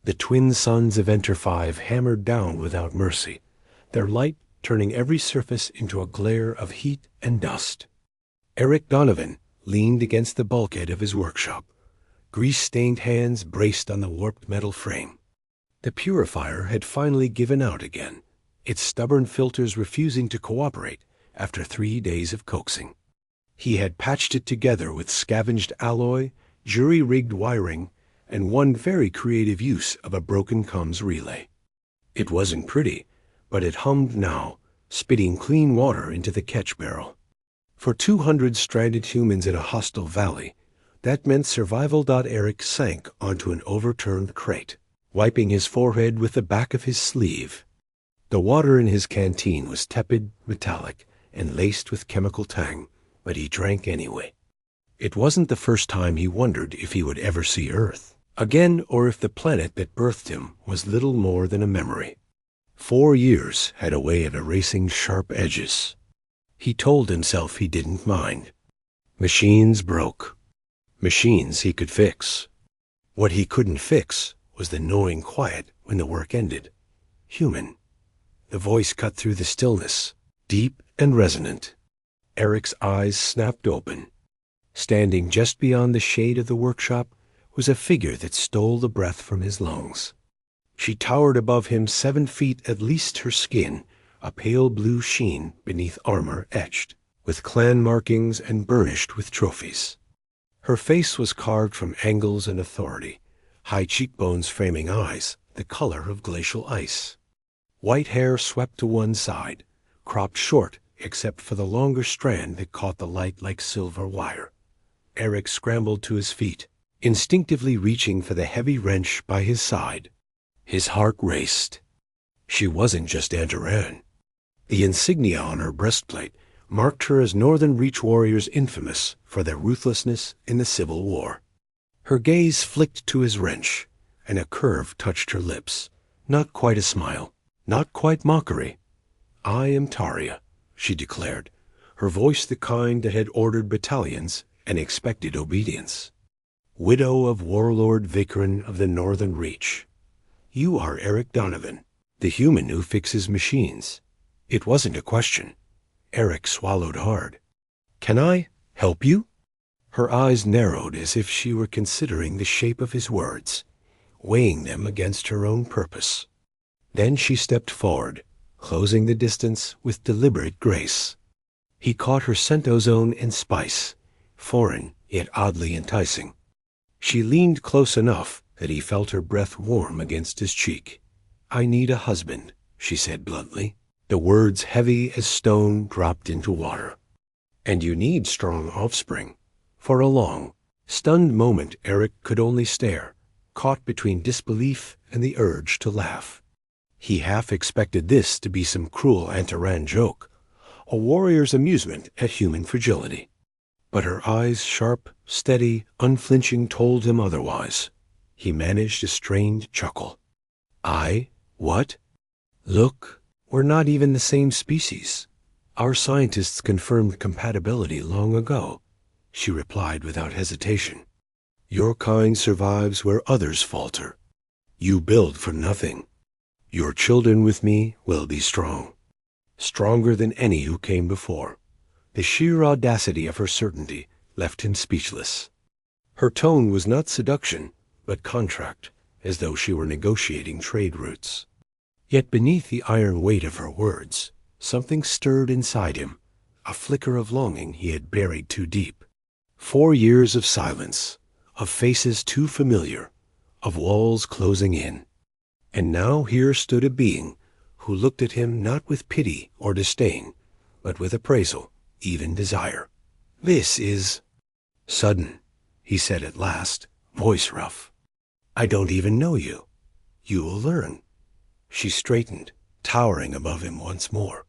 The twin suns of Enter 5 hammered down without mercy, their light turning every surface into a glare of heat and dust. Eric Donovan leaned against the bulkhead of his workshop, grease-stained hands braced on the warped metal frame. The purifier had finally given out again, its stubborn filters refusing to cooperate after 3 days of coaxing. He had patched it together with scavenged alloy, jury-rigged wiring, and one very creative use of a broken comms relay. It wasn't pretty, but it hummed now, spitting clean water into the catch barrel. For 200 stranded humans in a hostile valley, that meant Survival.Eric sank onto an overturned crate, wiping his forehead with the back of his sleeve. The water in his canteen was tepid, metallic, and laced with chemical tang, but he drank anyway. It wasn't the first time he wondered if he would ever see Earth again, or if the planet that birthed him was little more than a memory. 4 years had a way of erasing sharp edges. He told himself he didn't mind. Machines broke. Machines he could fix. What he couldn't fix was the gnawing quiet when the work ended. Human. The voice cut through the stillness, deep and resonant. Eric's eyes snapped open. Standing just beyond the shade of the workshop was a figure that stole the breath from his lungs. She towered above him 7 feet at least her skin, a pale blue sheen beneath armor etched, with clan markings and burnished with trophies. Her face was carved from angles and authority, high cheekbones framing eyes, the color of glacial ice. White hair swept to one side, cropped short except for the longer strand that caught the light like silver wire. Eric scrambled to his feet, instinctively reaching for the heavy wrench by his side. His heart raced. She wasn't just Antaran. The insignia on her breastplate marked her as Northern Reach warriors infamous for their ruthlessness in the Civil War. Her gaze flicked to his wrench, and a curve touched her lips. Not quite a smile, not quite mockery. "I am Taria," she declared, her voice the kind that had ordered battalions and expected obedience. "Widow of Warlord Vikran of the Northern Reach. You are Eric Donovan, the human who fixes machines." It wasn't a question. Eric swallowed hard. "Can I help you?" Her eyes narrowed as if she were considering the shape of his words, weighing them against her own purpose. Then she stepped forward, closing the distance with deliberate grace. He caught her scentozone and spice, foreign yet oddly enticing. She leaned close enough that he felt her breath warm against his cheek. "I need a husband," she said bluntly. The words, heavy as stone, dropped into water. "And you need strong offspring." For a long, stunned moment Eric could only stare, caught between disbelief and the urge to laugh. He half expected this to be some cruel Antaran joke, a warrior's amusement at human fragility. But her eyes, sharp, steady, unflinching, told him otherwise. He managed a strained chuckle. What? Look, we're not even the same species. Our scientists confirmed compatibility long ago," she replied without hesitation. "Your kind survives where others falter. You build for nothing. Your children with me will be strong. Stronger than any who came before." The sheer audacity of her certainty left him speechless. Her tone was not seduction, but contract, as though she were negotiating trade routes. Yet beneath the iron weight of her words, something stirred inside him, a flicker of longing he had buried too deep. 4 years of silence, of faces too familiar, of walls closing in. And now here stood a being who looked at him not with pity or disdain, but with appraisal, even desire. "This is sudden," he said at last, voice rough. "I don't even know you. You will learn." She straightened, towering above him once more.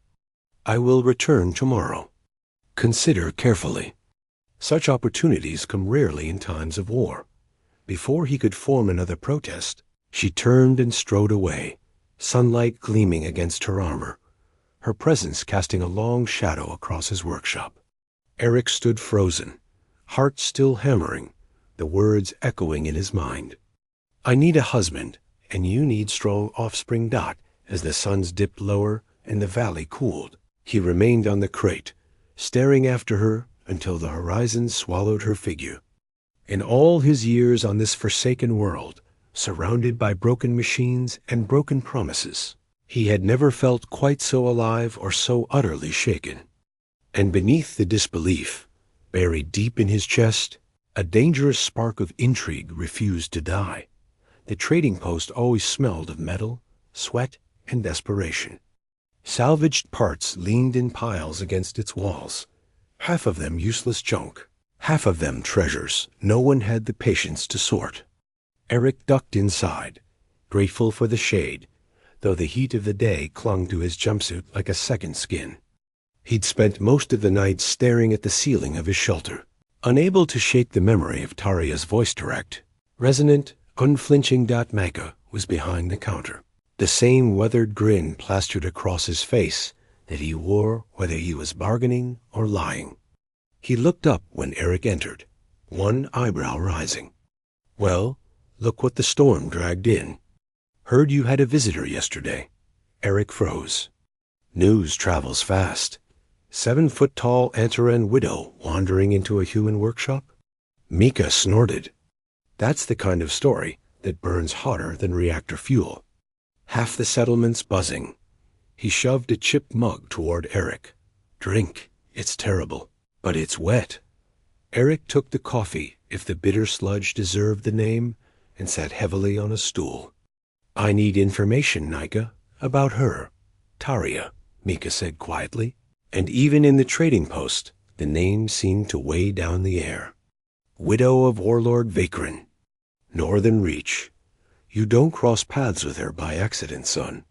"I will return tomorrow. Consider carefully. Such opportunities come rarely in times of war." Before he could form another protest, she turned and strode away, sunlight gleaming against her armor, her presence casting a long shadow across his workshop. Eric stood frozen, heart still hammering, the words echoing in his mind. "I need a husband, and you need strong offspring. As the suns dipped lower and the valley cooled, he remained on the crate, staring after her until the horizon swallowed her figure. In all his years on this forsaken world, surrounded by broken machines and broken promises, he had never felt quite so alive or so utterly shaken. And beneath the disbelief, buried deep in his chest, a dangerous spark of intrigue refused to die. The trading post always smelled of metal, sweat, and desperation. Salvaged parts leaned in piles against its walls, half of them useless junk, half of them treasures no one had the patience to sort. Eric ducked inside, grateful for the shade, though the heat of the day clung to his jumpsuit like a second skin. He'd spent most of the night staring at the ceiling of his shelter, unable to shake the memory of Taria's voice direct. Resonant, unflinching. Micah was behind the counter, the same weathered grin plastered across his face that he wore whether he was bargaining or lying. He looked up when Eric entered, one eyebrow rising. "Well, look what the storm dragged in. Heard you had a visitor yesterday." Eric froze. News travels fast. 7-foot-tall Antaran widow wandering into a human workshop? Mika snorted. That's the kind of story that burns hotter than reactor fuel. Half the settlement's buzzing. He shoved a chipped mug toward Eric. "Drink. It's terrible, but it's wet." Eric took the coffee, if the bitter sludge deserved the name, and sat heavily on a stool. "I need information, Nika, about her. Taria," Mika said quietly, and even in the trading post, the name seemed to weigh down the air. "Widow of Warlord Vakrin. Northern Reach. You don't cross paths with her by accident, son.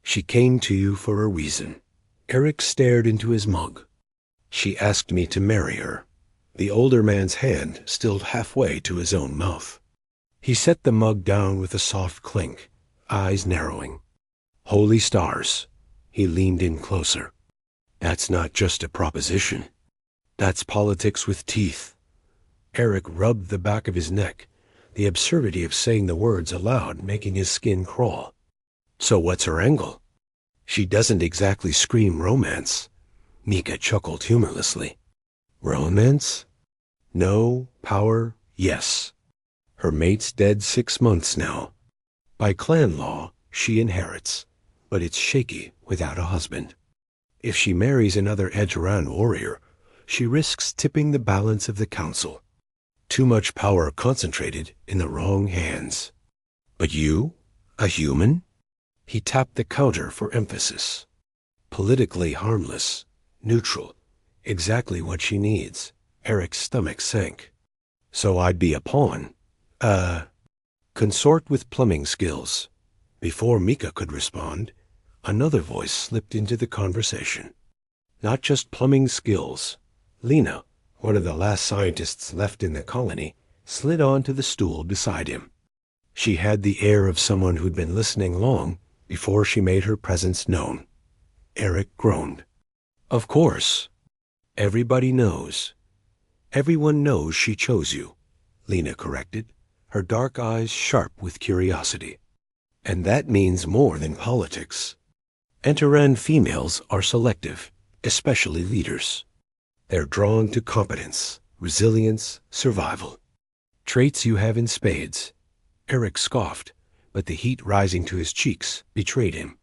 She came to you for a reason." Eric stared into his mug. "She asked me to marry her." The older man's hand still halfway to his own mouth. He set the mug down with a soft clink, eyes narrowing. "Holy stars." He leaned in closer. "That's not just a proposition. That's politics with teeth." Eric rubbed the back of his neck, the absurdity of saying the words aloud making his skin crawl. "So what's her angle?" "She doesn't exactly scream romance." Mika chuckled humorlessly. "Romance? No. Power? Yes. Her mate's dead 6 months now. By clan law, she inherits, but it's shaky without a husband. If she marries another Antaran warrior, she risks tipping the balance of the council. Too much power concentrated in the wrong hands. But you? A human?" He tapped the counter for emphasis. "Politically harmless, neutral, exactly what she needs." Eric's stomach sank. "So I'd be a pawn? Consort with plumbing skills." Before Mika could respond, another voice slipped into the conversation. "Not just plumbing skills." Lena, one of the last scientists left in the colony, slid onto the stool beside him. She had the air of someone who'd been listening long before she made her presence known. Eric groaned. "Of course. Everybody knows. Everyone knows she chose you," Lena corrected, her dark eyes sharp with curiosity. "And that means more than politics. Antaran females are selective, especially leaders. They're drawn to competence, resilience, survival. Traits you have in spades." Eric scoffed, but the heat rising to his cheeks betrayed him.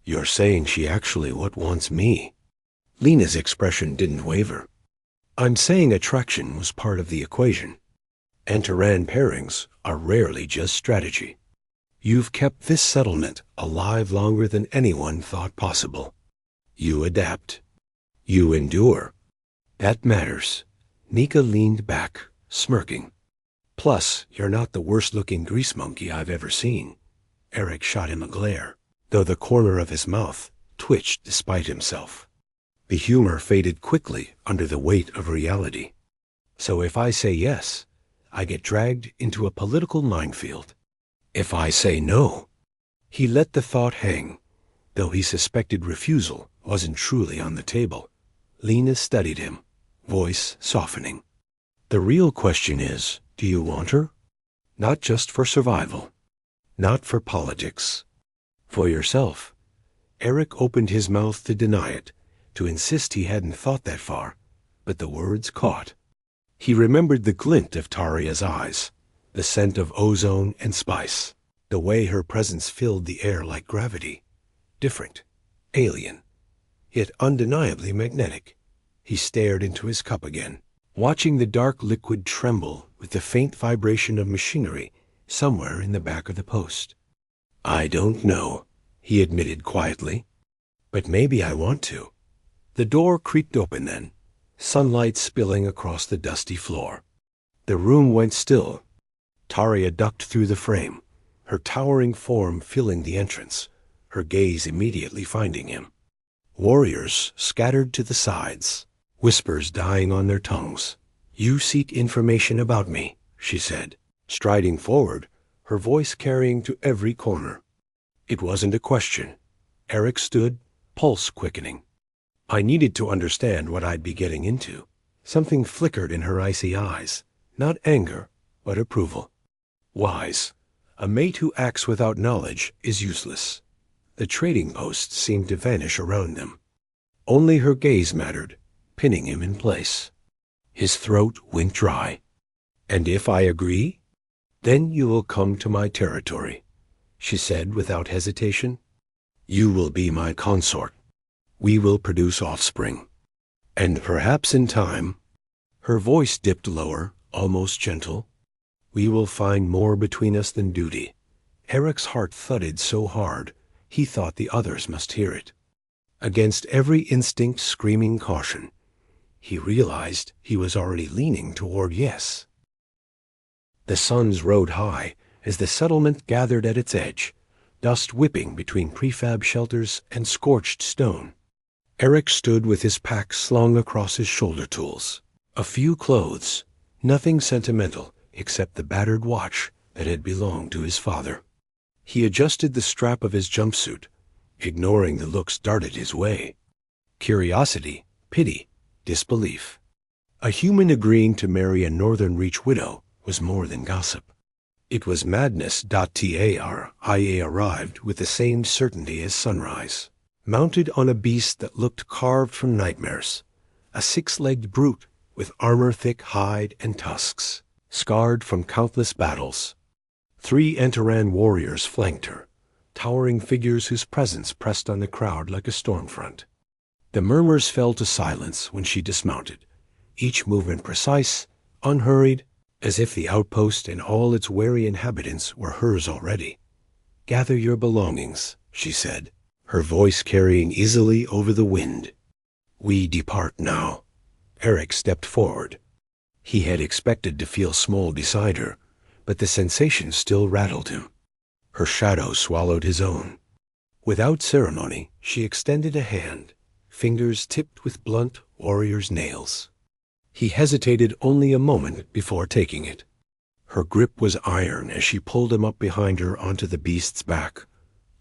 "You're saying she actually wants me?" Lena's expression didn't waver. "I'm saying attraction was part of the equation. Antaran pairings are rarely just strategy. You've kept this settlement alive longer than anyone thought possible. You adapt. You endure. That matters." Mika leaned back, smirking. "Plus, you're not the worst-looking grease monkey I've ever seen." Eric shot him a glare, though the corner of his mouth twitched despite himself. The humor faded quickly under the weight of reality. "So if I say yes, I get dragged into a political minefield. If I say no..." He let the thought hang, though he suspected refusal wasn't truly on the table. Lena studied him, voice softening. "The real question is, do you want her? Not just for survival." Not for politics. For yourself. Eric opened his mouth to deny it, to insist he hadn't thought that far, but the words caught. He remembered the glint of Taria's eyes, the scent of ozone and spice, the way her presence filled the air like gravity. Different, alien, yet undeniably magnetic. He stared into his cup again, watching the dark liquid tremble with the faint vibration of machinery somewhere in the back of the post. "I don't know," he admitted quietly, "but maybe I want to." The door creaked open then, sunlight spilling across the dusty floor. The room went still. Taria ducked through the frame, her towering form filling the entrance, her gaze immediately finding him. Warriors scattered to the sides, whispers dying on their tongues. "You seek information about me," she said, striding forward, her voice carrying to every corner. It wasn't a question. Eric stood, pulse quickening. "I needed to understand what I'd be getting into." Something flickered in her icy eyes, not anger, but approval. Wise. A mate who acts without knowledge is useless. The trading posts seemed to vanish around them. Only her gaze mattered, pinning him in place. His throat went dry. "And if I agree? Then you will come to my territory," she said without hesitation. "You will be my consort. We will produce offspring. And perhaps in time," her voice dipped lower, almost gentle, "we will find more between us than duty." Eric's heart thudded so hard, he thought the others must hear it. Against every instinct screaming caution, he realized he was already leaning toward yes. The suns rode high as the settlement gathered at its edge, dust whipping between prefab shelters and scorched stone. Eric stood with his pack slung across his shoulder tools. A few clothes, nothing sentimental except the battered watch that had belonged to his father. He adjusted the strap of his jumpsuit, ignoring the looks darted his way. Curiosity, pity, disbelief. A human agreeing to marry a Northern Reach widow was more than gossip. It was madness. Taria arrived with the same certainty as sunrise, mounted on a beast that looked carved from nightmares, a six-legged brute with armor-thick hide and tusks, scarred from countless battles. 3 Antaran warriors flanked her, towering figures whose presence pressed on the crowd like a storm front. The murmurs fell to silence when she dismounted, each movement precise, unhurried, as if the outpost and all its wary inhabitants were hers already. "Gather your belongings," she said, her voice carrying easily over the wind. "We depart now." Eric stepped forward. He had expected to feel small beside her, but the sensation still rattled him. Her shadow swallowed his own. Without ceremony, she extended a hand, fingers tipped with blunt warrior's nails. He hesitated only a moment before taking it. Her grip was iron as she pulled him up behind her onto the beast's back.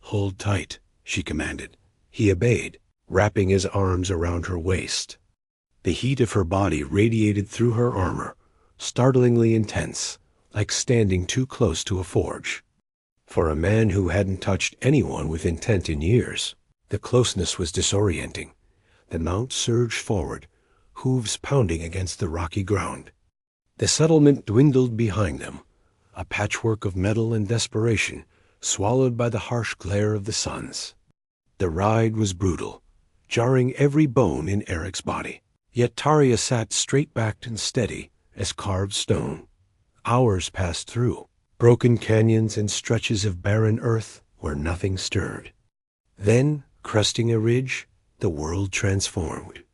"Hold tight," she commanded. He obeyed, wrapping his arms around her waist. The heat of her body radiated through her armor, startlingly intense, like standing too close to a forge. For a man who hadn't touched anyone with intent in years, the closeness was disorienting. The mount surged forward, hooves pounding against the rocky ground. The settlement dwindled behind them, a patchwork of metal and desperation, swallowed by the harsh glare of the suns. The ride was brutal, jarring every bone in Eric's body. Yet Taria sat straight-backed and steady as carved stone. Hours passed through, broken canyons and stretches of barren earth where nothing stirred. Then, cresting a ridge, the world transformed.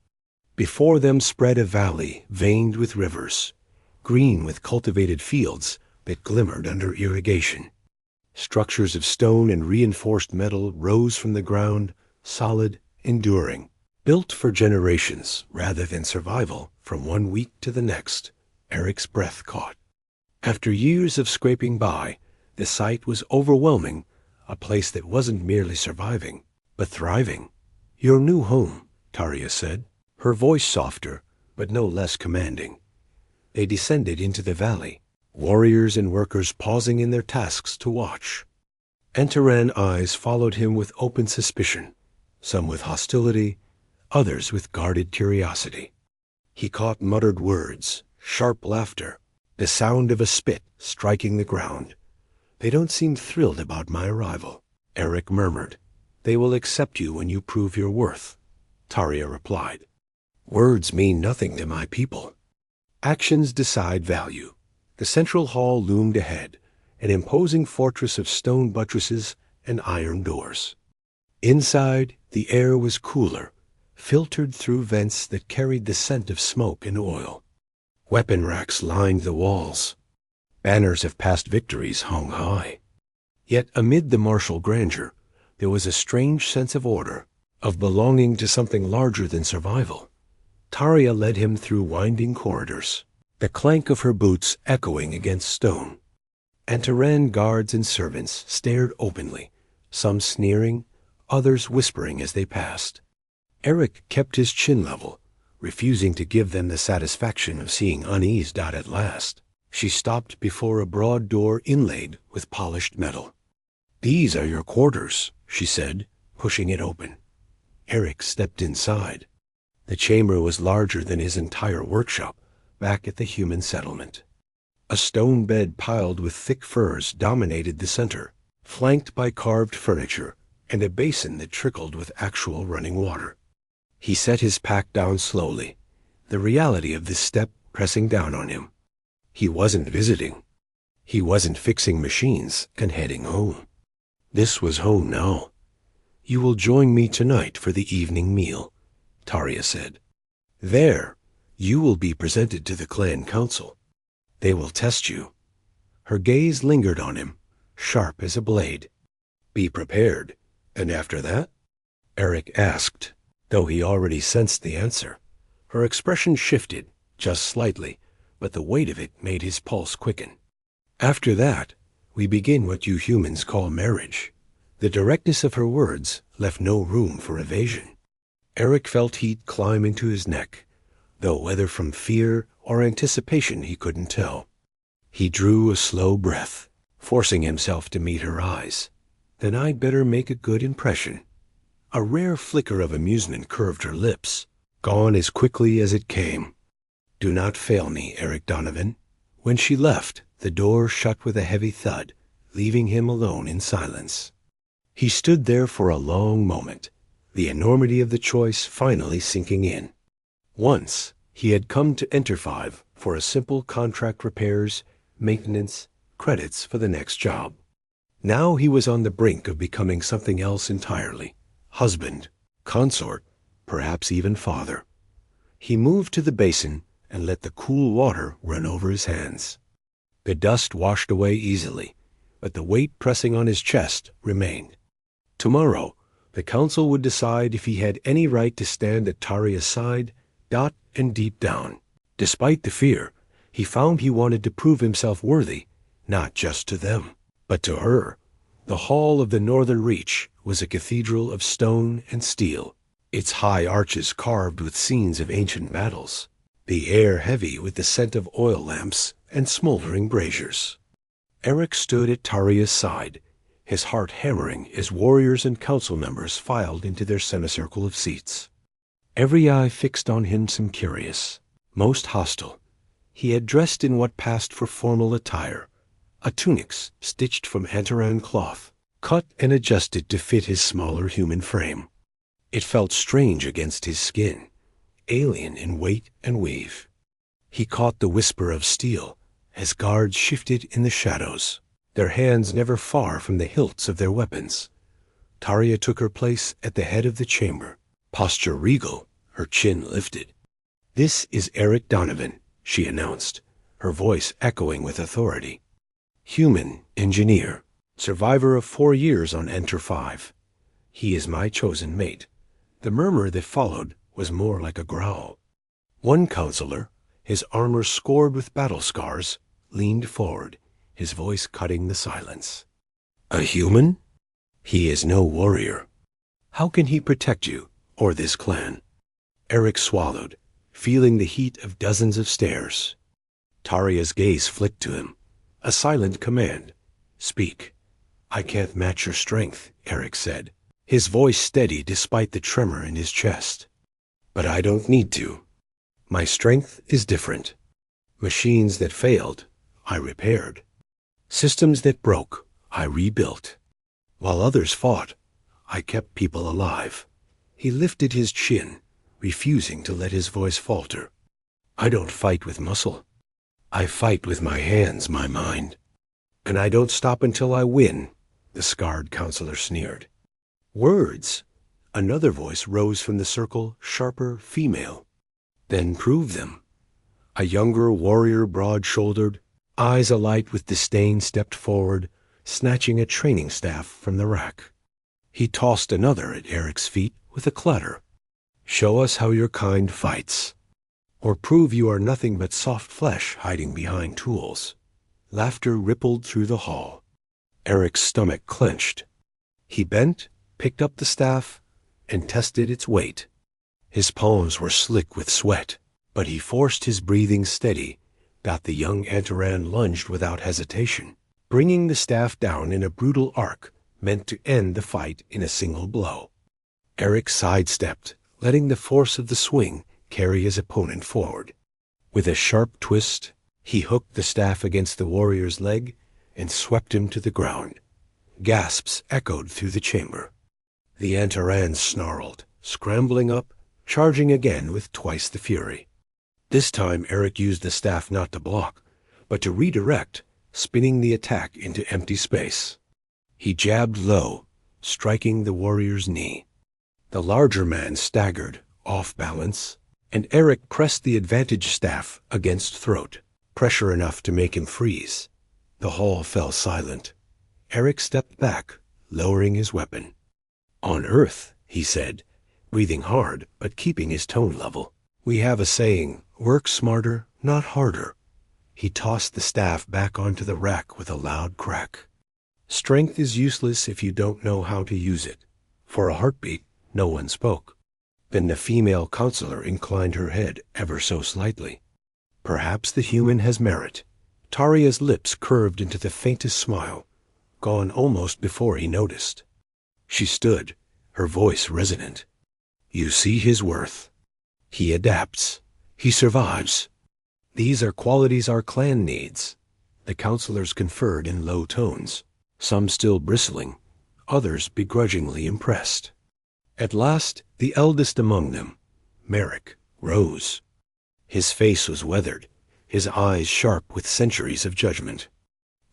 Before them spread a valley veined with rivers, green with cultivated fields that glimmered under irrigation. Structures of stone and reinforced metal rose from the ground, solid, enduring, built for generations rather than survival from one week to the next. Eric's breath caught. After years of scraping by, the sight was overwhelming, a place that wasn't merely surviving, but thriving. "Your new home," Taria said, her voice softer, but no less commanding. They descended into the valley, warriors and workers pausing in their tasks to watch. Antaran eyes followed him with open suspicion, some with hostility, others with guarded curiosity. He caught muttered words, sharp laughter, the sound of a spit striking the ground. "They don't seem thrilled about my arrival," Eric murmured. "They will accept you when you prove your worth," Taria replied. "Words mean nothing to my people. Actions decide value." The central hall loomed ahead, an imposing fortress of stone buttresses and iron doors. Inside, the air was cooler, filtered through vents that carried the scent of smoke and oil. Weapon racks lined the walls. Banners of past victories hung high. Yet amid the martial grandeur, there was a strange sense of order, of belonging to something larger than survival. Taria led him through winding corridors, the clank of her boots echoing against stone. Antaran guards and servants stared openly, some sneering, others whispering as they passed. Eric kept his chin level, refusing to give them the satisfaction of seeing unease at last. She stopped before a broad door inlaid with polished metal. "These are your quarters," she said, pushing it open. Eric stepped inside. The chamber was larger than his entire workshop, back at the human settlement. A stone bed piled with thick furs dominated the center, flanked by carved furniture and a basin that trickled with actual running water. He set his pack down slowly, the reality of this step pressing down on him. He wasn't visiting. He wasn't fixing machines and heading home. This was home now. "You will join me tonight for the evening meal," Taria said. "There, you will be presented to the clan council. They will test you." Her gaze lingered on him, sharp as a blade. "Be prepared. And after that?" Eric asked, though he already sensed the answer. Her expression shifted, just slightly, but the weight of it made his pulse quicken. "After that, we begin what you humans call marriage." The directness of her words left no room for evasion. Eric felt heat climb into his neck, though whether from fear or anticipation he couldn't tell. He drew a slow breath, forcing himself to meet her eyes. "Then I'd better make a good impression." A rare flicker of amusement curved her lips, gone as quickly as it came. "Do not fail me, Eric Donovan." When she left, the door shut with a heavy thud, leaving him alone in silence. He stood there for a long moment, the enormity of the choice finally sinking in. Once, he had come to Enter 5 for a simple contract repairs, maintenance, credits for the next job. Now he was on the brink of becoming something else entirely. Husband, consort, perhaps even father. He moved to the basin and let the cool water run over his hands. The dust washed away easily, but the weight pressing on his chest remained. Tomorrow, the council would decide if he had any right to stand at Taria's side, and deep down. Despite the fear, he found he wanted to prove himself worthy, not just to them, but to her. The hall of the Northern Reach was a cathedral of stone and steel, its high arches carved with scenes of ancient battles, the air heavy with the scent of oil lamps and smoldering braziers. Eric stood at Taria's side, his heart hammering as warriors and council members filed into their semicircle of seats. Every eye fixed on him, some curious, most hostile. He had dressed in what passed for formal attire, a tunics stitched from Antaran cloth, cut and adjusted to fit his smaller human frame. It felt strange against his skin, alien in weight and weave. He caught the whisper of steel as guards shifted in the shadows, their hands never far from the hilts of their weapons. Taria took her place at the head of the chamber, posture regal, her chin lifted. "This is Eric Donovan," she announced, her voice echoing with authority. "Human engineer, survivor of 4 years on Enter 5. He is my chosen mate." The murmur that followed was more like a growl. One counselor, his armor scored with battle scars, leaned forward, his voice cutting the silence. "A human? He is no warrior. How can he protect you, or this clan?" Eric swallowed, feeling the heat of dozens of stares. Taria's gaze flicked to him, a silent command. "Speak." I can't match your strength, Eric said, his voice steady despite the tremor in his chest. But I don't need to. My strength is different. Machines that failed, I repaired. Systems that broke, I rebuilt. While others fought, I kept people alive. He lifted his chin, refusing to let his voice falter. I don't fight with muscle. I fight with my hands, my mind. And I don't stop until I win, the scarred counselor sneered. Words! Another voice rose from the circle, sharper, female. Then prove them. A younger warrior, broad-shouldered, eyes alight with disdain, stepped forward, snatching a training staff from the rack. He tossed another at Eric's feet with a clatter. Show us how your kind fights. Or prove you are nothing but soft flesh hiding behind tools. Laughter rippled through the hall. Eric's stomach clenched. He bent, picked up the staff, and tested its weight. His palms were slick with sweat, but he forced his breathing steady, that the young Antaran lunged without hesitation, bringing the staff down in a brutal arc meant to end the fight in a single blow. Eric sidestepped, letting the force of the swing carry his opponent forward. With a sharp twist, he hooked the staff against the warrior's leg and swept him to the ground. Gasps echoed through the chamber. The Antaran snarled, scrambling up, charging again with twice the fury. This time Eric used the staff not to block, but to redirect, spinning the attack into empty space. He jabbed low, striking the warrior's knee. The larger man staggered, off balance, and Eric pressed the advantage staff against throat, pressure enough to make him freeze. The hall fell silent. Eric stepped back, lowering his weapon. On Earth, he said, breathing hard but keeping his tone level, we have a saying, work smarter, not harder. He tossed the staff back onto the rack with a loud crack. Strength is useless if you don't know how to use it. For a heartbeat, no one spoke. Then the female counselor inclined her head ever so slightly. Perhaps the human has merit. Taria's lips curved into the faintest smile, gone almost before he noticed. She stood, her voice resonant. You see his worth. He adapts. He survives. These are qualities our clan needs. The counselors conferred in low tones, some still bristling, others begrudgingly impressed. At last, the eldest among them, Merrick, rose. His face was weathered, his eyes sharp with centuries of judgment.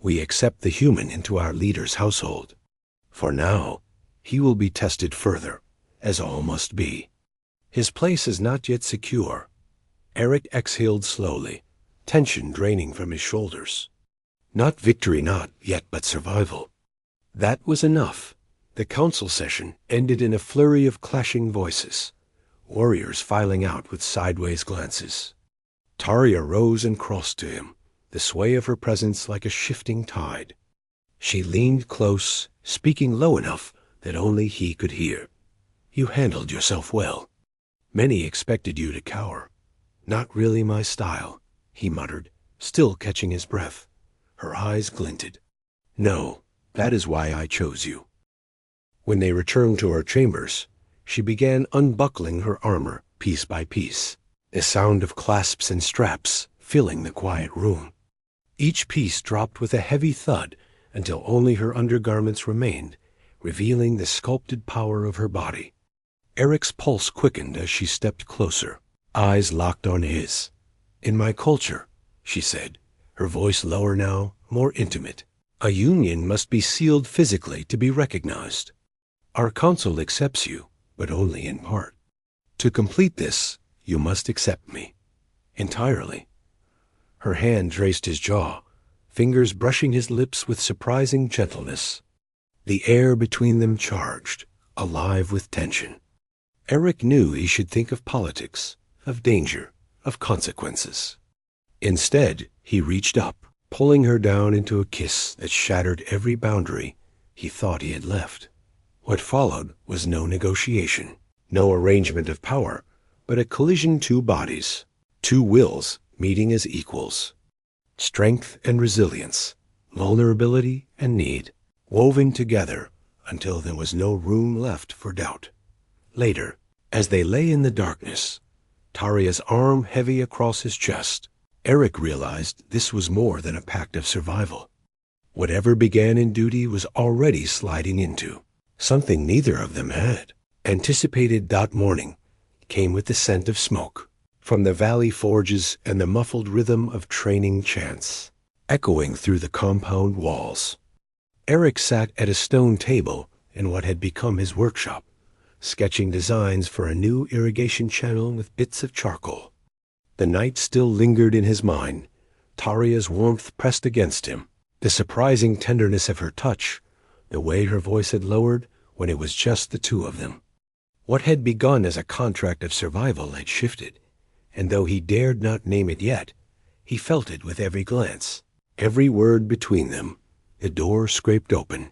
We accept the human into our leader's household. For now, he will be tested further, as all must be. His place is not yet secure. Eric exhaled slowly, tension draining from his shoulders. Not victory not yet, but survival. That was enough. The council session ended in a flurry of clashing voices, warriors filing out with sideways glances. Taria rose and crossed to him, the sway of her presence like a shifting tide. She leaned close, speaking low enough that only he could hear. You handled yourself well. Many expected you to cower. Not really my style, he muttered, still catching his breath. Her eyes glinted. No, that is why I chose you. When they returned to her chambers, she began unbuckling her armor piece by piece, a sound of clasps and straps filling the quiet room. Each piece dropped with a heavy thud until only her undergarments remained, revealing the sculpted power of her body. Eric's pulse quickened as she stepped closer, eyes locked on his. In my culture, she said, her voice lower now, more intimate, a union must be sealed physically to be recognized. Our council accepts you, but only in part. To complete this, you must accept me. Entirely. Her hand traced his jaw, fingers brushing his lips with surprising gentleness. The air between them charged, alive with tension. Eric knew he should think of politics, of danger, of consequences. Instead, he reached up, pulling her down into a kiss that shattered every boundary he thought he had left. What followed was no negotiation, no arrangement of power, but a collision two bodies, two wills meeting as equals. Strength and resilience, vulnerability and need. woven together until there was no room left for doubt. Later, as they lay in the darkness, Taria's arm heavy across his chest, Eric realized this was more than a pact of survival. Whatever began in duty was already sliding into something neither of them had anticipated. That morning came with the scent of smoke from the valley forges and the muffled rhythm of training chants echoing through the compound walls. Eric sat at a stone table in what had become his workshop, sketching designs for a new irrigation channel with bits of charcoal. The night still lingered in his mind. Taria's warmth pressed against him, the surprising tenderness of her touch, the way her voice had lowered when it was just the two of them. What had begun as a contract of survival had shifted, and though he dared not name it yet, he felt it with every glance, every word between them. The door scraped open.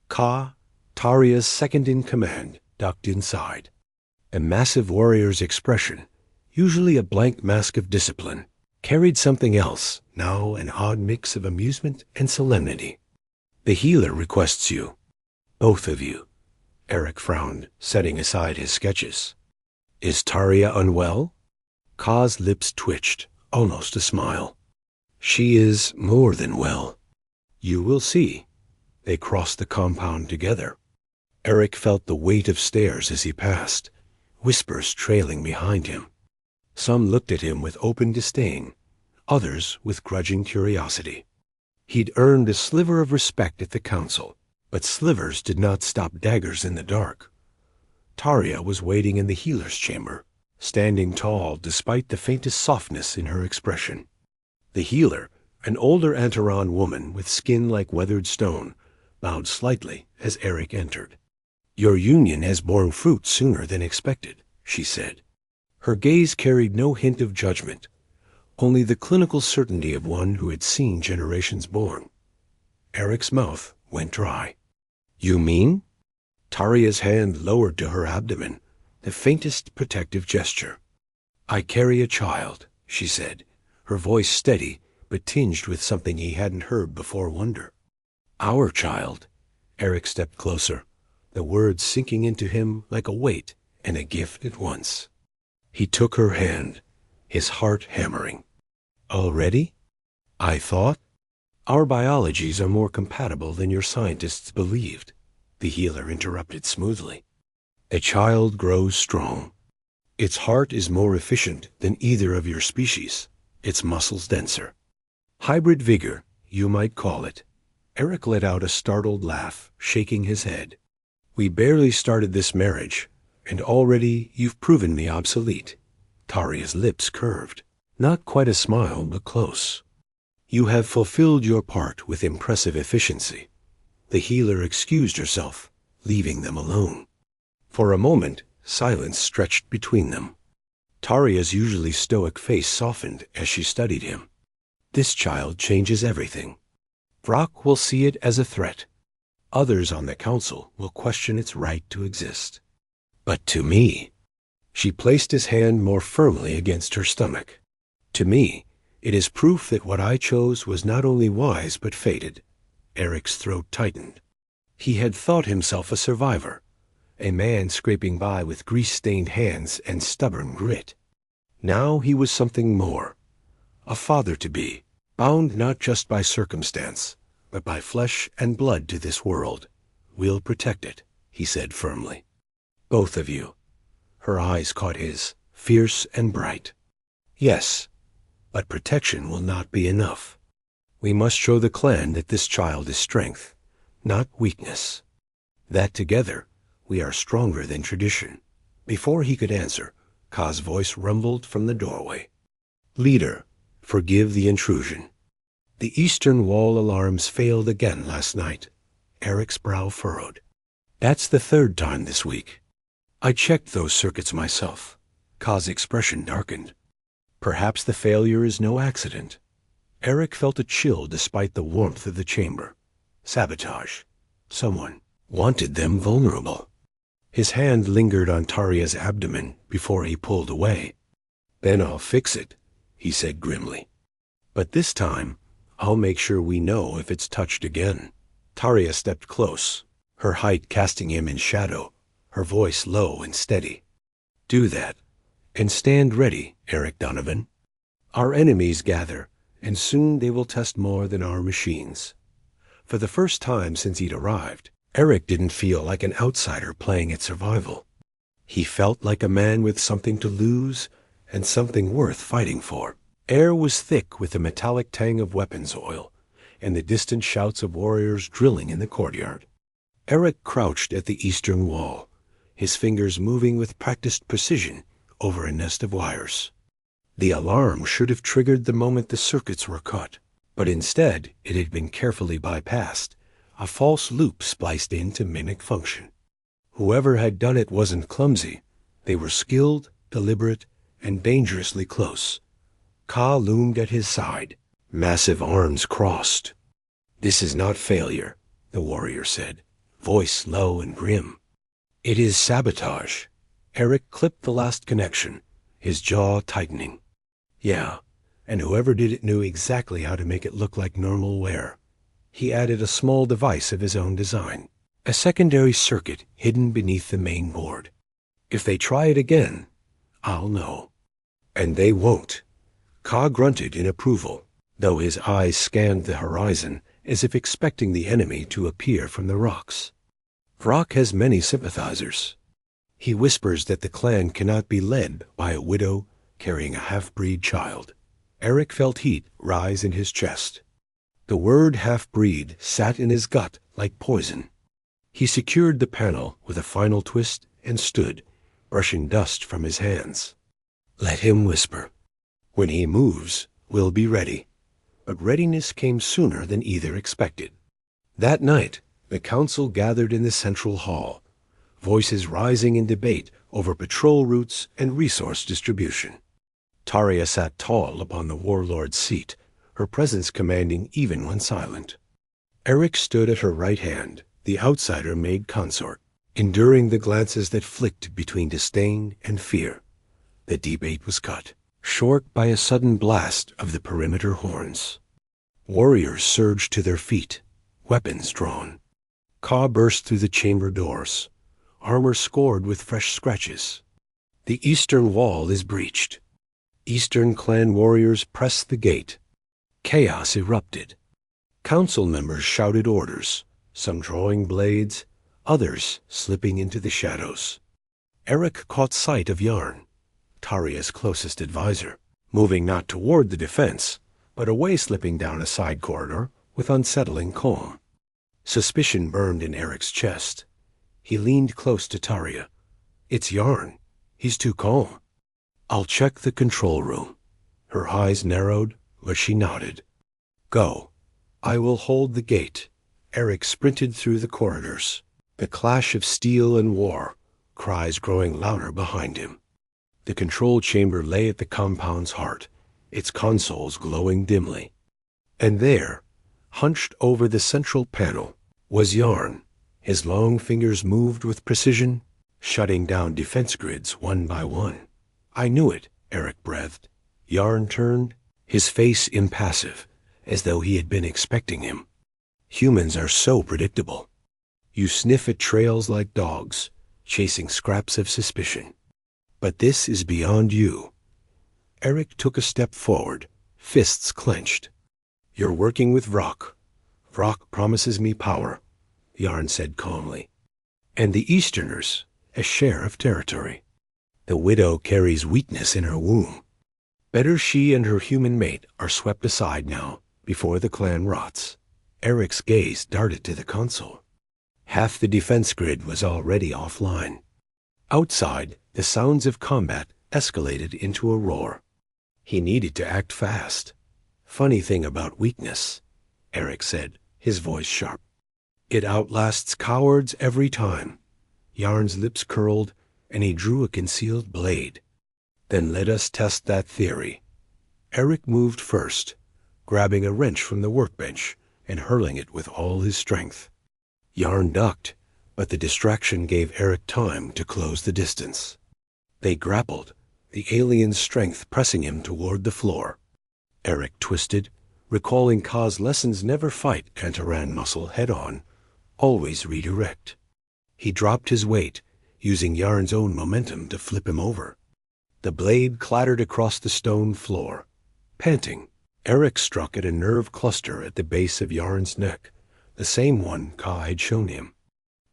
Ka, Taria's second-in-command, ducked inside. A massive warrior's expression, usually a blank mask of discipline, carried something else, now an odd mix of amusement and solemnity. "The healer requests you. Both of you." Eric frowned, setting aside his sketches. "Is Taria unwell?" Ka's lips twitched, almost a smile. "She is more than well. You will see." They crossed the compound together. Eric felt the weight of stairs as he passed, whispers trailing behind him. Some looked at him with open disdain, others with grudging curiosity. He'd earned a sliver of respect at the council, but slivers did not stop daggers in the dark. Taria was waiting in the healer's chamber, standing tall despite the faintest softness in her expression. The healer, an older Antaran woman with skin like weathered stone, bowed slightly as Eric entered. "Your union has borne fruit sooner than expected," she said. Her gaze carried no hint of judgment, only the clinical certainty of one who had seen generations born. Eric's mouth went dry. "You mean?" Taria's hand lowered to her abdomen, the faintest protective gesture. "I carry a child," she said, her voice steady but tinged with something he hadn't heard before, wonder. "Our child." Eric stepped closer, the words sinking into him like a weight and a gift at once. He took her hand, his heart hammering. "Already? I thought—" "Our biologies are more compatible than your scientists believed," the healer interrupted smoothly. "A child grows strong. Its heart is more efficient than either of your species, its muscles denser. Hybrid vigor, you might call it." Eric let out a startled laugh, shaking his head. "We barely started this marriage, and already you've proven me obsolete." Taria's lips curved, not quite a smile, but close. "You have fulfilled your part with impressive efficiency." The healer excused herself, leaving them alone. For a moment, silence stretched between them. Taria's usually stoic face softened as she studied him. "This child changes everything. Brock will see it as a threat. Others on the council will question its right to exist. But to me—" She placed his hand more firmly against her stomach. "To me, it is proof that what I chose was not only wise but fated." Eric's throat tightened. He had thought himself a survivor, a man scraping by with grease-stained hands and stubborn grit. Now he was something more, a father-to-be, bound not just by circumstance, but by flesh and blood to this world. "We'll protect it," he said firmly. "Both of you." Her eyes caught his, fierce and bright. "Yes, but protection will not be enough. We must show the clan that this child is strength, not weakness. That together, we are stronger than tradition." Before he could answer, Ka's voice rumbled from the doorway. "Leader, forgive the intrusion." The eastern wall alarms failed again last night. Eric's brow furrowed. "That's the third time this week. I checked those circuits myself." Ka's expression darkened. "Perhaps the failure is no accident." Eric felt a chill despite the warmth of the chamber. Sabotage. Someone wanted them vulnerable. His hand lingered on Taria's abdomen before he pulled away. "Then I'll fix it," he said grimly. "But this time, I'll make sure we know if it's touched again." Taria stepped close, her height casting him in shadow, her voice low and steady. "Do that, and stand ready, Eric Donovan. Our enemies gather, and soon they will test more than our machines." For the first time since he'd arrived, Eric didn't feel like an outsider playing at survival. He felt like a man with something to lose and something worth fighting for. Air was thick with the metallic tang of weapons oil and the distant shouts of warriors drilling in the courtyard. Eric crouched at the eastern wall, his fingers moving with practiced precision over a nest of wires. The alarm should have triggered the moment the circuits were cut, but instead it had been carefully bypassed, a false loop spliced in to mimic function. Whoever had done it wasn't clumsy. They were skilled, deliberate, and dangerously close. Ka loomed at his side, massive arms crossed. "This is not failure," the warrior said, voice low and grim. "It is sabotage." Eric clipped the last connection, his jaw tightening. Yeah, and whoever did it knew exactly how to make it look like normal wear. He added a small device of his own design, a secondary circuit hidden beneath the main board. "If they try it again, I'll know." "And they won't." Ka grunted in approval, though his eyes scanned the horizon as if expecting the enemy to appear from the rocks. "Vrock has many sympathizers. He whispers that the clan cannot be led by a widow carrying a half-breed child." Eric felt heat rise in his chest. The word half-breed sat in his gut like poison. He secured the panel with a final twist and stood, brushing dust from his hands. "Let him whisper. When he moves, we'll be ready." But readiness came sooner than either expected. That night, the council gathered in the central hall, voices rising in debate over patrol routes and resource distribution. Taria sat tall upon the warlord's seat, her presence commanding even when silent. Eric stood at her right hand, the outsider-made consort, enduring the glances that flicked between disdain and fear. The debate was cut short by a sudden blast of the perimeter horns. Warriors surged to their feet, weapons drawn. Ka burst through the chamber doors, armor scored with fresh scratches. "The eastern wall is breached." Eastern clan warriors pressed the gate. Chaos erupted. Council members shouted orders, some drawing blades, others slipping into the shadows. Eric caught sight of Yarn, Taria's closest advisor, moving not toward the defense, but away, slipping down a side corridor with unsettling calm. Suspicion burned in Eric's chest. He leaned close to Taria. "It's Yarn. He's too calm." "I'll check the control room." Her eyes narrowed, but she nodded. "Go. I will hold the gate." Eric sprinted through the corridors, the clash of steel and war, cries growing louder behind him. The control chamber lay at the compound's heart, its consoles glowing dimly. And there, hunched over the central panel, was Yarn. His long fingers moved with precision, shutting down defense grids one by one. "I knew it," Eric breathed. Yarn turned, his face impassive, as though he had been expecting him. "Humans are so predictable. You sniff at trails like dogs, chasing scraps of suspicion. But this is beyond you." Eric took a step forward, fists clenched. "You're working with Vrock. Vrock promises me power," Yarn said calmly. "And the Easterners, a share of territory. The widow carries weakness in her womb. Better she and her human mate are swept aside now, before the clan rots." Eric's gaze darted to the console. Half the defense grid was already offline. Outside, the sounds of combat escalated into a roar. He needed to act fast. "Funny thing about weakness," Eric said, his voice sharp. "It outlasts cowards every time." Yarn's lips curled, and he drew a concealed blade. "Then let us test that theory." Eric moved first, grabbing a wrench from the workbench and hurling it with all his strength. Yarn ducked, but the distraction gave Eric time to close the distance. They grappled, the alien's strength pressing him toward the floor. Eric twisted, recalling Ka's lessons: never fight Antaran muscle head-on, always redirect. He dropped his weight, using Yarn's own momentum to flip him over. The blade clattered across the stone floor. Panting, Eric struck at a nerve cluster at the base of Yarn's neck, the same one Ka had shown him.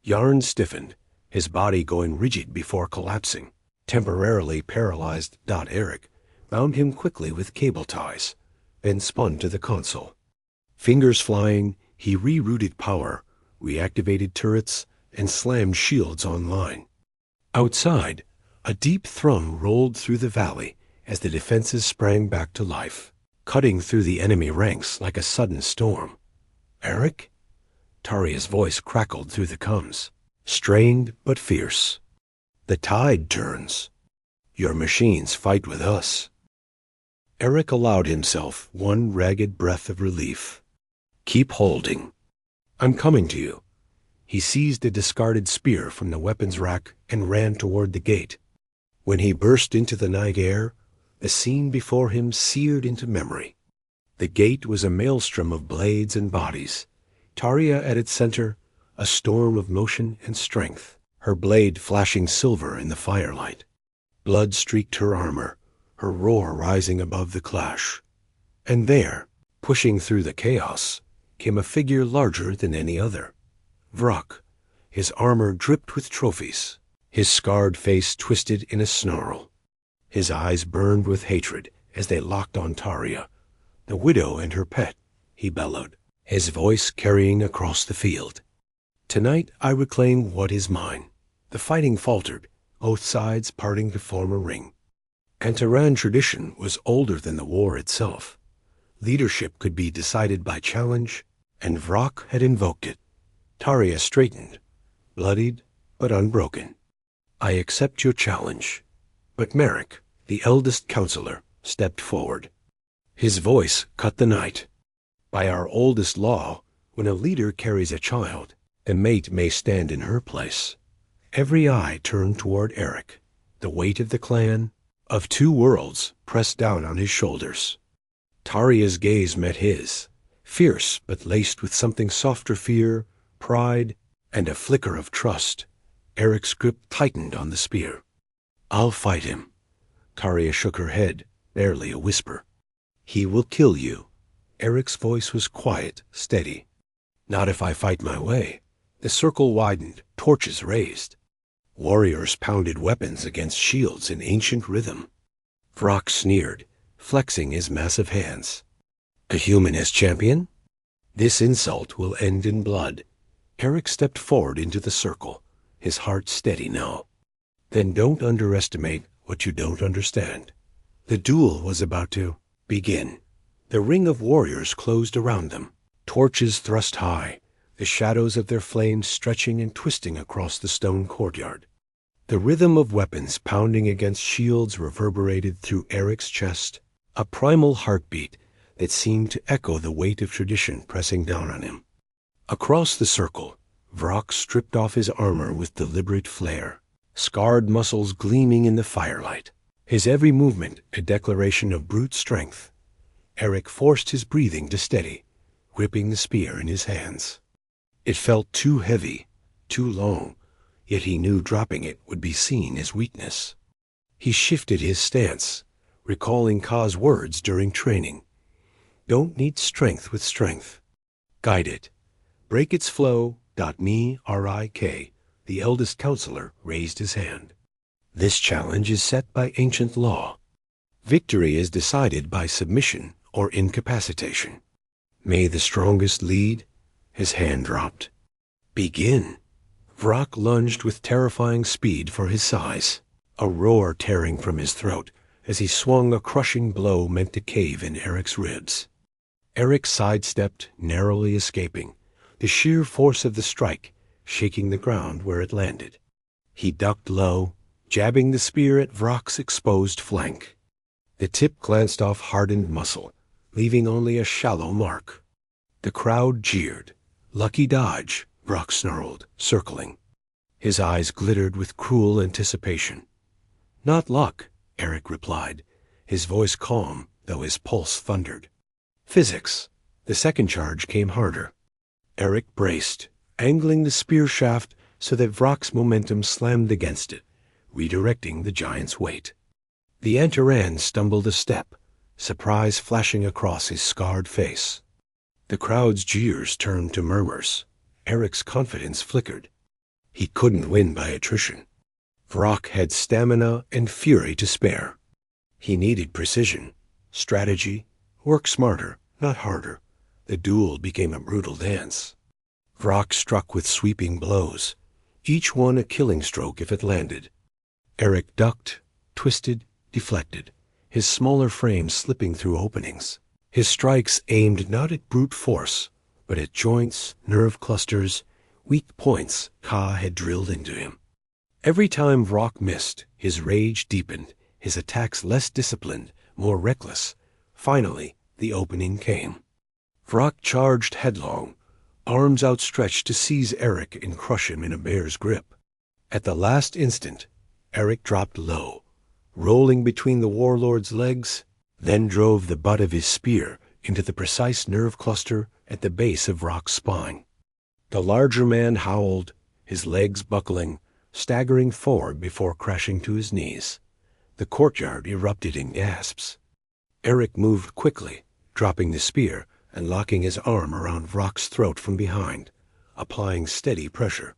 Yarn stiffened, his body going rigid before collapsing. Temporarily paralyzed Eric bound him quickly with cable ties, then spun to the console. Fingers flying, he rerouted power, reactivated turrets, and slammed shields online. Outside, a deep thrum rolled through the valley as the defenses sprang back to life, cutting through the enemy ranks like a sudden storm. "Eric?" Taria's voice crackled through the comms, strained but fierce. "The tide turns. Your machines fight with us." Eric allowed himself one ragged breath of relief. "Keep holding. I'm coming to you." He seized a discarded spear from the weapons rack and ran toward the gate. When he burst into the night air, the scene before him seared into memory. The gate was a maelstrom of blades and bodies. Taria at its center, a storm of motion and strength, her blade flashing silver in the firelight. Blood streaked her armor, her roar rising above the clash. And there, pushing through the chaos, came a figure larger than any other. Vrak, his armor dripped with trophies, his scarred face twisted in a snarl. His eyes burned with hatred as they locked on Taria. "The widow and her pet," he bellowed, his voice carrying across the field. "Tonight I reclaim what is mine." The fighting faltered, both sides parting to form a ring. Antaran tradition was older than the war itself. Leadership could be decided by challenge, and Vrak had invoked it. Taria straightened, bloodied but unbroken. "I accept your challenge." But Merrick, the eldest counselor, stepped forward. His voice cut the night. "By our oldest law, when a leader carries a child, a mate may stand in her place." Every eye turned toward Eric, the weight of the clan, of two worlds, pressed down on his shoulders. Taria's gaze met his, fierce but laced with something softer fear, pride, and a flicker of trust. Eric's grip tightened on the spear. "I'll fight him." Taria shook her head, barely a whisper. "He will kill you." Eric's voice was quiet, steady. "Not if I fight my way." The circle widened, torches raised. Warriors pounded weapons against shields in ancient rhythm. Vrak sneered, flexing his massive hands. "A human as champion? This insult will end in blood." Eric stepped forward into the circle, his heart steady now. "Then don't underestimate what you don't understand." The duel was about to begin. The ring of warriors closed around them, torches thrust high, the shadows of their flames stretching and twisting across the stone courtyard. The rhythm of weapons pounding against shields reverberated through Eric's chest, a primal heartbeat that seemed to echo the weight of tradition pressing down on him. Across the circle, Vrak stripped off his armor with deliberate flair, scarred muscles gleaming in the firelight, his every movement a declaration of brute strength. Eric forced his breathing to steady, gripping the spear in his hands. It felt too heavy, too long, yet he knew dropping it would be seen as weakness. He shifted his stance, recalling Ka's words during training. "Don't need strength with strength. Guide it. Break its flow. Me, Rik." The eldest counselor raised his hand. "This challenge is set by ancient law. Victory is decided by submission or incapacitation. May the strongest lead." His hand dropped. "Begin." Vrak lunged with terrifying speed for his size, a roar tearing from his throat as he swung a crushing blow meant to cave in Eric's ribs. Eric sidestepped, narrowly escaping, the sheer force of the strike shaking the ground where it landed. He ducked low, jabbing the spear at Vrak's exposed flank. The tip glanced off hardened muscle, leaving only a shallow mark. The crowd jeered. "Lucky dodge," Vrak snarled, circling. His eyes glittered with cruel anticipation. "Not luck," Eric replied, his voice calm, though his pulse thundered. "Physics." The second charge came harder. Eric braced, angling the spear shaft so that Vrock's momentum slammed against it, redirecting the giant's weight. The Antaran stumbled a step, surprise flashing across his scarred face. The crowd's jeers turned to murmurs. Eric's confidence flickered. He couldn't win by attrition. Vrock had stamina and fury to spare. He needed precision, strategy, work smarter, not harder. The duel became a brutal dance. Vrock struck with sweeping blows, each one a killing stroke if it landed. Eric ducked, twisted, deflected, his smaller frame slipping through openings. His strikes aimed not at brute force, but at joints, nerve clusters, weak points Ka had drilled into him. Every time Vrock missed, his rage deepened, his attacks less disciplined, more reckless. Finally, the opening came. Vrock charged headlong, arms outstretched to seize Eric and crush him in a bear's grip. At the last instant, Eric dropped low, rolling between the warlord's legs, then drove the butt of his spear into the precise nerve cluster at the base of Vrock's spine. The larger man howled, his legs buckling, staggering forward before crashing to his knees. The courtyard erupted in gasps. Eric moved quickly, dropping the spear and locking his arm around Vrock's throat from behind, applying steady pressure.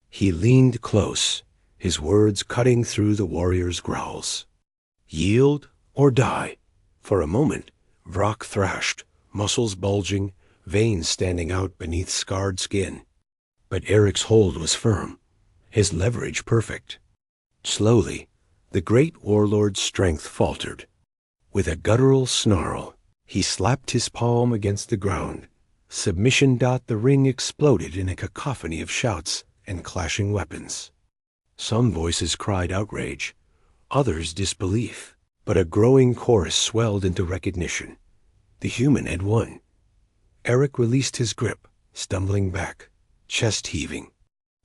He leaned close, his words cutting through the warrior's growls. Yield or die. For a moment, Vrock thrashed, muscles bulging, veins standing out beneath scarred skin. But Eric's hold was firm, his leverage perfect. Slowly, the great warlord's strength faltered. With a guttural snarl, he slapped his palm against the ground. Submission. The ring exploded in a cacophony of shouts and clashing weapons. Some voices cried outrage, others disbelief, but a growing chorus swelled into recognition. The human had won. Eric released his grip, stumbling back, chest heaving.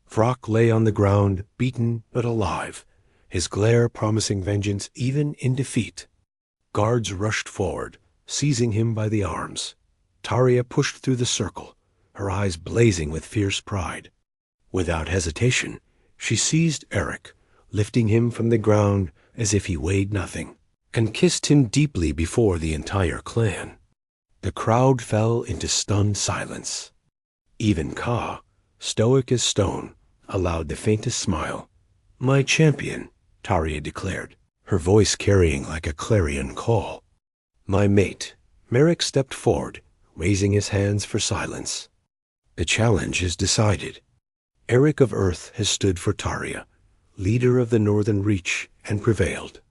Vrock lay on the ground, beaten but alive, his glare promising vengeance even in defeat. Guards rushed forward, seizing him by the arms. Taria pushed through the circle, her eyes blazing with fierce pride. Without hesitation, she seized Eric, lifting him from the ground as if he weighed nothing, and kissed him deeply before the entire clan. The crowd fell into stunned silence. Even Ka, stoic as stone, allowed the faintest smile. "My champion," Taria declared, her voice carrying like a clarion call. "My mate." Merrick stepped forward, raising his hands for silence. "The challenge is decided. Eric of Earth has stood for Taria, leader of the Northern Reach, and prevailed.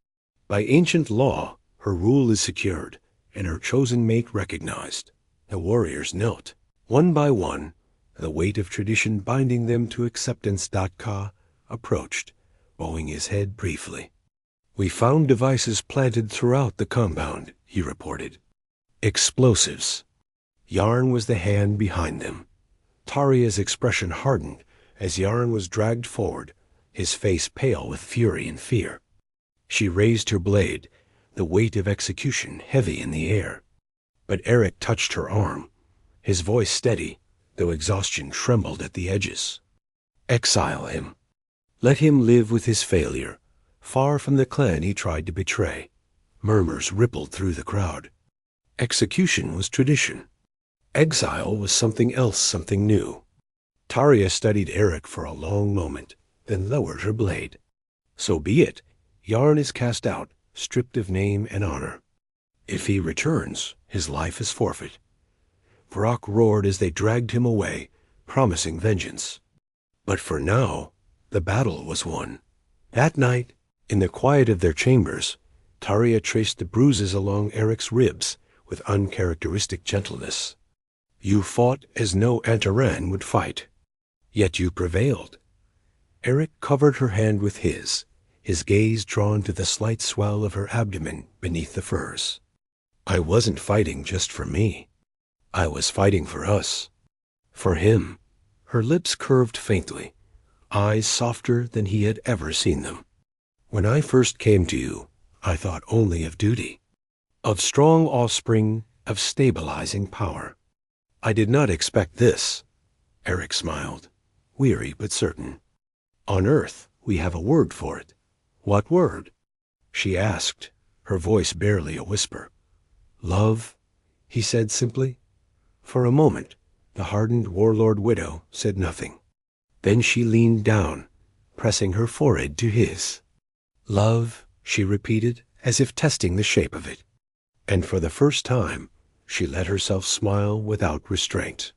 By ancient law, her rule is secured, and her chosen mate recognized." The warriors knelt. One by one, the weight of tradition binding them to acceptance. Ka approached, bowing his head briefly. "We found devices planted throughout the compound," he reported. "Explosives." Yarn was the hand behind them. Taria's expression hardened as Yarn was dragged forward, his face pale with fury and fear. She raised her blade, the weight of execution heavy in the air. But Eric touched her arm, his voice steady, though exhaustion trembled at the edges. "Exile him. Let him live with his failure, far from the clan he tried to betray." Murmurs rippled through the crowd. Execution was tradition. Exile was something else, something new. Taria studied Eric for a long moment, then lowered her blade. "So be it. Yarn is cast out, stripped of name and honor. If he returns, his life is forfeit." Vrock roared as they dragged him away, promising vengeance. But for now, the battle was won. That night, in the quiet of their chambers, Taria traced the bruises along Eric's ribs with uncharacteristic gentleness. "You fought as no Antaran would fight. Yet you prevailed." Eric covered her hand with his gaze drawn to the slight swell of her abdomen beneath the furs. "I wasn't fighting just for me. I was fighting for us. For him." Her lips curved faintly, eyes softer than he had ever seen them. "When I first came to you, I thought only of duty, of strong offspring, of stabilizing power. I did not expect this. Eric smiled, weary but certain. On Earth, we have a word for it. What word? She asked, her voice barely a whisper. Love, he said simply. For a moment, the hardened warlord widow said nothing. Then she leaned down, pressing her forehead to his. Love, she repeated, as if testing the shape of it. And for the first time, she let herself smile without restraint.